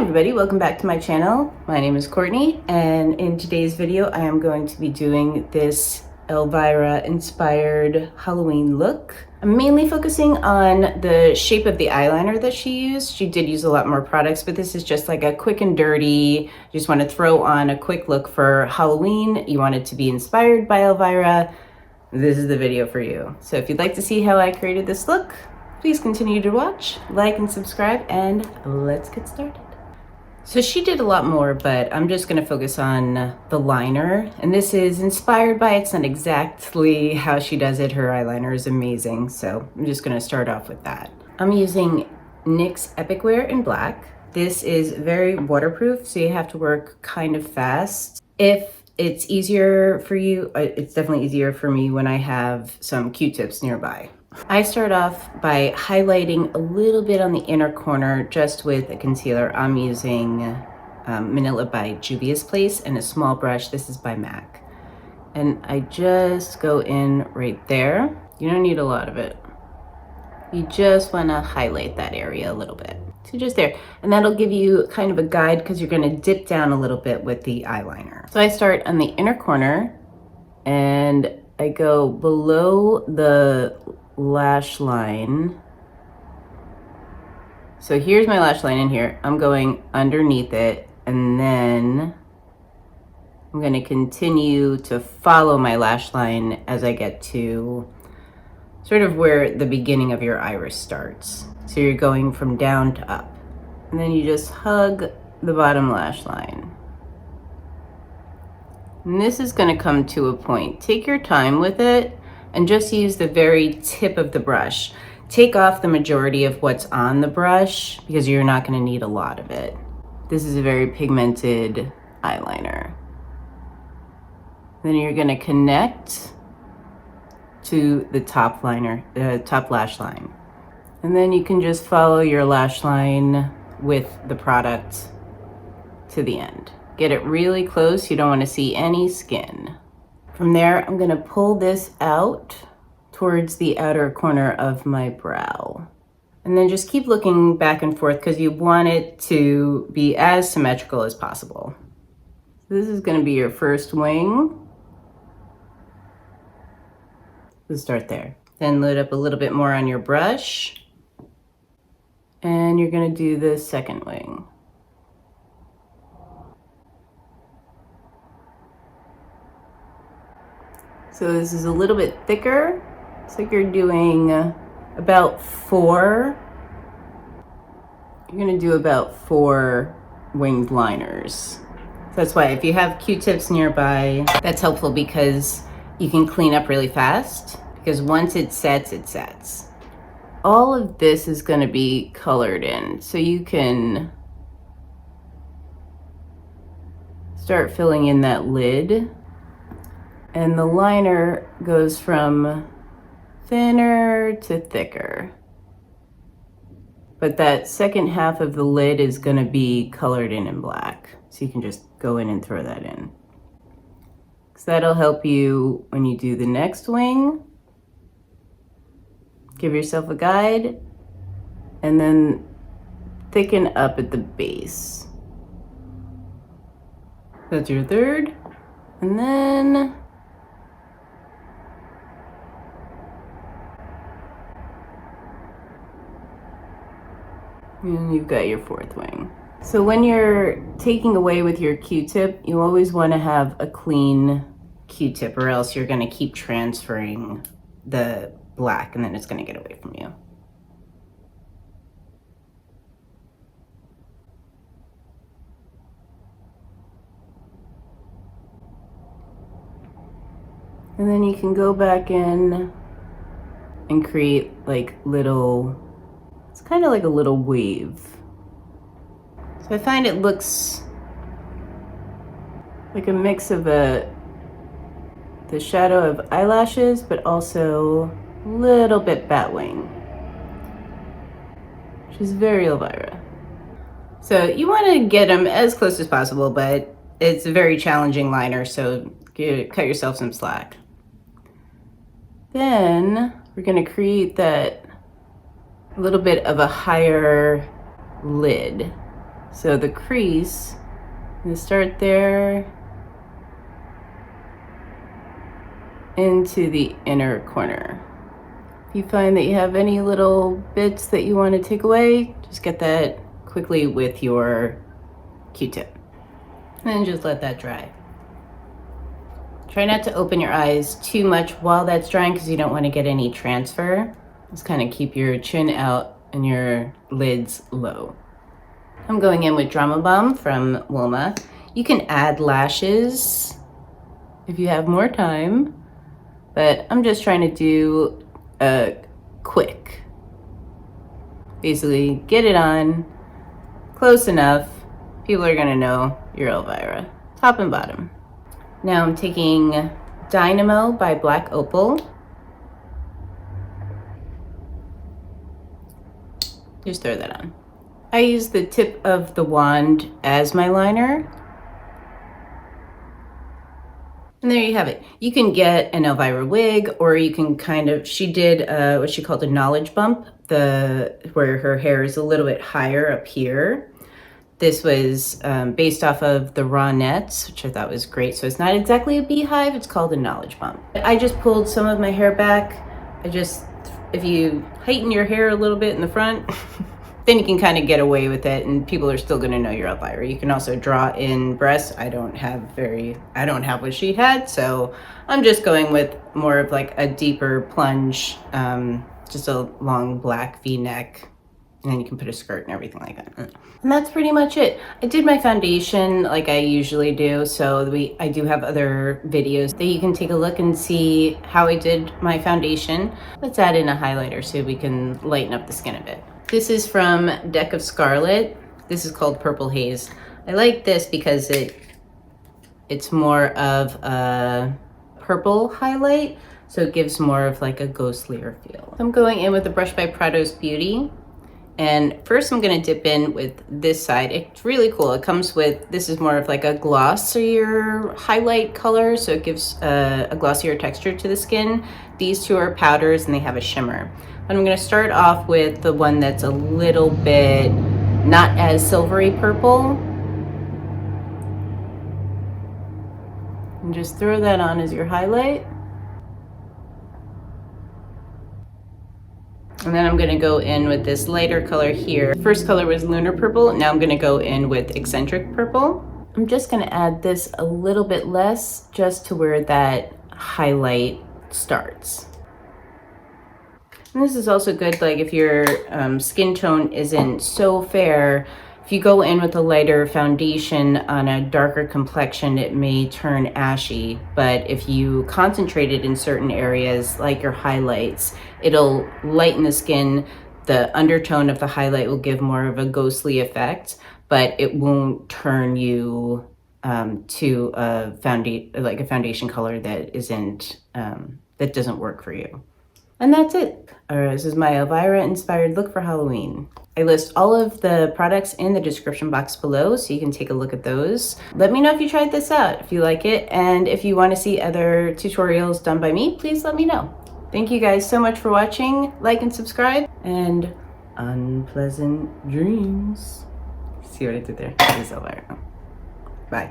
everybody, welcome back to my channel. My name is Courtney, and in today's video I am going to be doing this Elvira inspired Halloween look. I'm mainly focusing on the shape of the eyeliner that she used. She did use a lot more products, but this is just like a quick and dirty, you just want to throw on a quick look for Halloween. You want it to be inspired by Elvira. This is the video for you. So if you'd like to see how I created this look, please continue to watch, like, and subscribe, and let's get started. So she did a lot more, but I'm just gonna focus on the liner. And this is inspired by, it's not exactly how she does it. Her eyeliner is amazing. So I'm just gonna start off with that. I'm using NYX Epic Wear in black. This is very waterproof, so you have to work kind of fast. If it's easier for you, it's definitely easier for me when I have some Q-tips nearby. I start off by highlighting a little bit on the inner corner just with a concealer. I'm using Manila by Juvia's Place and a small brush. This is by MAC. And I just go in right there. You don't need a lot of it. You just want to highlight that area a little bit. So just there. And that'll give you kind of a guide because you're going to dip down a little bit with the eyeliner. So I start on the inner corner and I go below the lash line. So here's my lash line in here. I'm going underneath it, and then I'm going to continue to follow my lash line as I get to sort of where the beginning of your iris starts. So you're going from down to up, and then you just hug the bottom lash line. And this is going to come to a point. Take your time with it and just use the very tip of the brush. Take off the majority of what's on the brush because you're not going to need a lot of it. This is a very pigmented eyeliner. Then you're going to connect to the top lash line. And then you can just follow your lash line with the product to the end. Get it really close. You don't want to see any skin. From there, I'm gonna pull this out towards the outer corner of my brow. And then just keep looking back and forth because you want it to be as symmetrical as possible. So this is gonna be your first wing. Let's start there. Then load up a little bit more on your brush. And you're gonna do the second wing. So this is a little bit thicker. It's like you're doing about 4. You're gonna do about 4 winged liners. So that's why if you have Q-tips nearby, that's helpful because you can clean up really fast because once it sets, it sets. All of this is gonna be colored in, so you can start filling in that lid. And the liner goes from thinner to thicker. But that second half of the lid is gonna be colored in black. So you can just go in and throw that in. So that'll help you when you do the next wing. Give yourself a guide and then thicken up at the base. That's your third. And then and you've got your fourth wing. So when you're taking away with your Q-tip, you always want to have a clean Q-tip or else you're going to keep transferring the black and then it's going to get away from you. And then you can go back in and create like little, it's kind of like a little wave. So I find it looks like a mix of the shadow of eyelashes, but also a little bit bat wing, which is very Elvira. So you want to get them as close as possible, but it's a very challenging liner, so cut yourself some slack. Then we're going to create that little bit of a higher lid. So the crease, I'm gonna start there into the inner corner. If you find that you have any little bits that you want to take away, just get that quickly with your Q-tip. And just let that dry. Try not to open your eyes too much while that's drying because you don't want to get any transfer. Just kind of keep your chin out and your lids low. I'm going in with Drama Bomb from Wilma. You can add lashes if you have more time, but I'm just trying to do a quick. Basically, get it on close enough. People are gonna know you're Elvira, top and bottom. Now I'm taking Dynamo by Black Opal. Just throw that on. I use the tip of the wand as my liner. And there you have it. You can get an Elvira wig, or you can kind of, she did what she called a knowledge bump, where her hair is a little bit higher up here. This was based off of the raw nets, which I thought was great. So it's not exactly a beehive, it's called a knowledge bump. I just pulled some of my hair back. If you heighten your hair a little bit in the front, then you can kind of get away with it and people are still gonna know you're Elvira. You can also draw in breasts. I don't have what she had, so I'm just going with more of like a deeper plunge, just a long black V-neck. And then you can put a skirt and everything like that. And that's pretty much it. I did my foundation like I usually do. So I do have other videos that you can take a look and see how I did my foundation. Let's add in a highlighter so we can lighten up the skin a bit. This is from Deck of Scarlet. This is called Purple Haze. I like this because it's more of a purple highlight. So it gives more of like a ghostlier feel. I'm going in with the brush by Prado's Beauty. And first I'm gonna dip in with this side. It's really cool. It comes with, this is more of like a glossier highlight color, so it gives a glossier texture to the skin. These two are powders and they have a shimmer. But I'm gonna start off with the one that's a little bit not as silvery purple. And just throw that on as your highlight. And then I'm gonna go in with this lighter color here. First color was Lunar Purple. Now I'm gonna go in with Eccentric Purple. I'm just gonna add this a little bit less just to where that highlight starts. And this is also good, like if your skin tone isn't so fair, if you go in with a lighter foundation on a darker complexion, it may turn ashy. But if you concentrate it in certain areas, like your highlights, it'll lighten the skin. The undertone of the highlight will give more of a ghostly effect, but it won't turn you to a foundation color that isn't that doesn't work for you. And that's it. This is my Elvira inspired look for Halloween. I list all of the products in the description box below, so you can take a look at those. Let me know if you tried this out, if you like it, and if you want to see other tutorials done by me, please let me know. Thank you guys so much for watching. Like and subscribe, and unpleasant dreams. See what I did there? This is Elvira. Bye.